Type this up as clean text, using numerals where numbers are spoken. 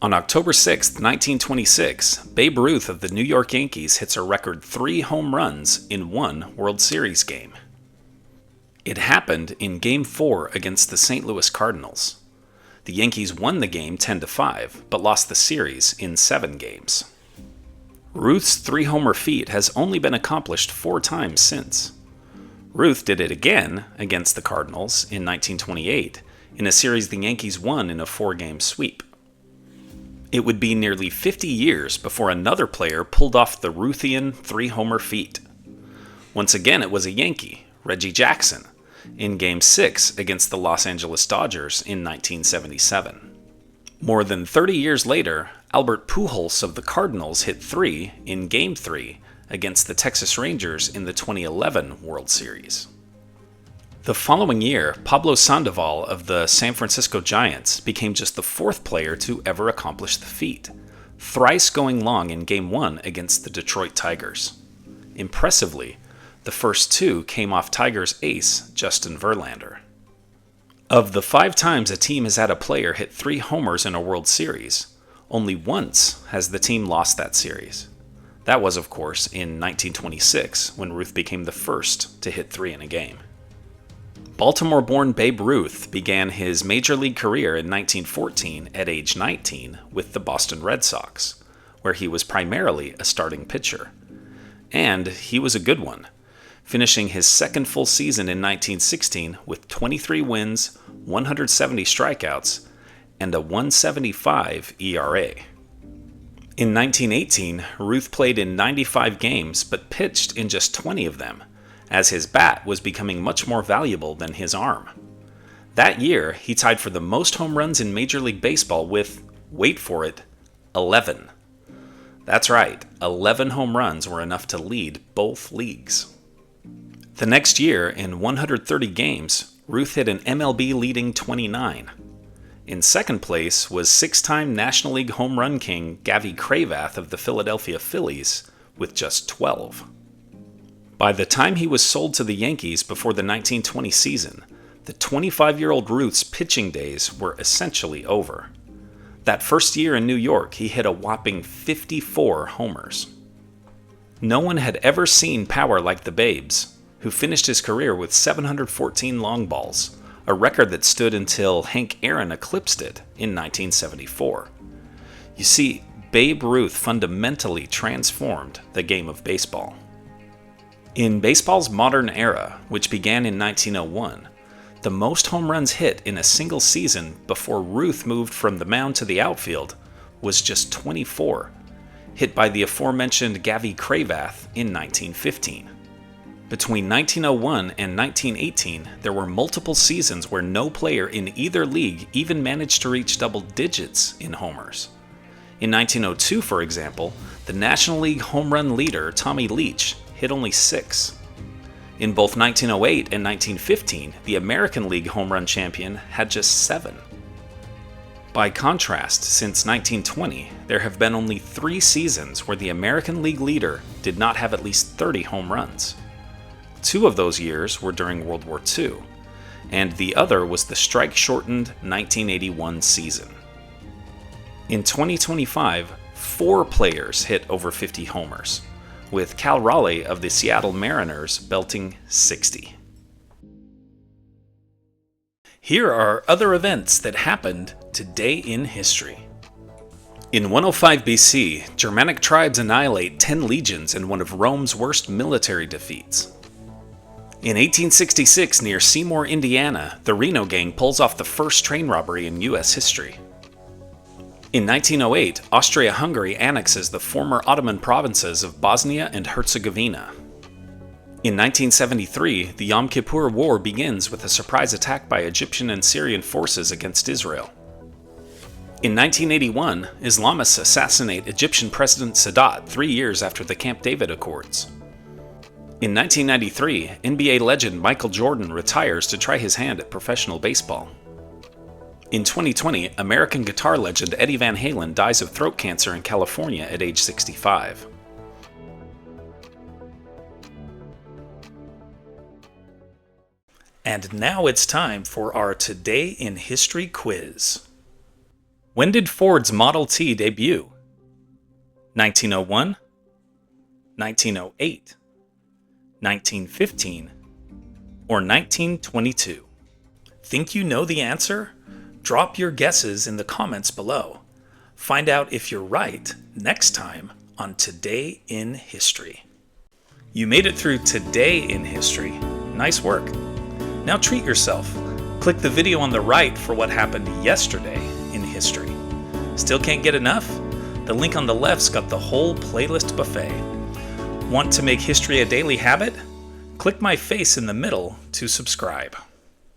On October 6, 1926, Babe Ruth of the New York Yankees hits a record 3 home runs in one World Series game. It happened in Game 4 against the St. Louis Cardinals. The Yankees won the game 10-5, but lost the series in 7 games. Ruth's 3-homer feat has only been accomplished 4 times since. Ruth did it again against the Cardinals in 1928 in a series the Yankees won in a 4-game sweep. It would be nearly 50 years before another player pulled off the Ruthian 3-homer feat. Once again, it was a Yankee, Reggie Jackson, in Game 6 against the Los Angeles Dodgers in 1977. More than 30 years later, Albert Pujols of the Cardinals hit 3 in Game 3 against the Texas Rangers in the 2011 World Series. The following year, Pablo Sandoval of the San Francisco Giants became just the 4th player to ever accomplish the feat, thrice going long in Game 1 against the Detroit Tigers. Impressively, the first 2 came off Tigers ace Justin Verlander. Of the 5 times a team has had a player hit 3 homers in a World Series, only once has the team lost that series. That was, of course, in 1926, when Ruth became the first to hit 3 in a game. Baltimore-born Babe Ruth began his major league career in 1914 at age 19 with the Boston Red Sox, where he was primarily a starting pitcher. And he was a good one, finishing his second full season in 1916 with 23 wins, 170 strikeouts, and a 1.75 ERA. In 1918, Ruth played in 95 games but pitched in just 20 of them, as his bat was becoming much more valuable than his arm. That year, he tied for the most home runs in Major League Baseball with, wait for it, 11. That's right, 11 home runs were enough to lead both leagues. The next year, in 130 games, Ruth hit an MLB leading 29. In second place was 6-time National League home run king Gavy Cravath of the Philadelphia Phillies with just 12. By the time he was sold to the Yankees before the 1920 season, the 25-year-old Ruth's pitching days were essentially over. That first year in New York, he hit a whopping 54 homers. No one had ever seen power like the Babes, who finished his career with 714 long balls, a record that stood until Hank Aaron eclipsed it in 1974. You see, Babe Ruth fundamentally transformed the game of baseball. In baseball's modern era, which began in 1901, the most home runs hit in a single season before Ruth moved from the mound to the outfield was just 24, hit by the aforementioned Gavy Cravath in 1915. Between 1901 and 1918, there were multiple seasons where no player in either league even managed to reach double digits in homers. In 1902, for example, the National League home run leader, Tommy Leach, hit only 6. In both 1908 and 1915, the American League home run champion had just 7. By contrast, since 1920, there have been only 3 seasons where the American League leader did not have at least 30 home runs. 2 of those years were during World War II, and the other was the strike-shortened 1981 season. In 2025, 4 players hit over 50 homers, with Cal Raleigh of the Seattle Mariners belting 60. Here are other events that happened today in history. In 105 BC, Germanic tribes annihilate 10 legions in one of Rome's worst military defeats. In 1866, near Seymour, Indiana, the Reno Gang pulls off the first train robbery in U.S. history. In 1908, Austria-Hungary annexes the former Ottoman provinces of Bosnia and Herzegovina. In 1973, the Yom Kippur War begins with a surprise attack by Egyptian and Syrian forces against Israel. In 1981, Islamists assassinate Egyptian President Sadat 3 years after the Camp David Accords. In 1993, NBA legend Michael Jordan retires to try his hand at professional baseball. In 2020, American guitar legend Eddie Van Halen dies of throat cancer in California at age 65. And now it's time for our Today in History quiz. When did Ford's Model T debut? 1901, 1908, 1915, or 1922? Think you know the answer? Drop your guesses in the comments below. Find out if you're right next time on Today in History. You made it through Today in History. Nice work. Now treat yourself. Click the video on the right for what happened yesterday in history. Still can't get enough? The link on the left's got the whole playlist buffet. Want to make history a daily habit? Click my face in the middle to subscribe.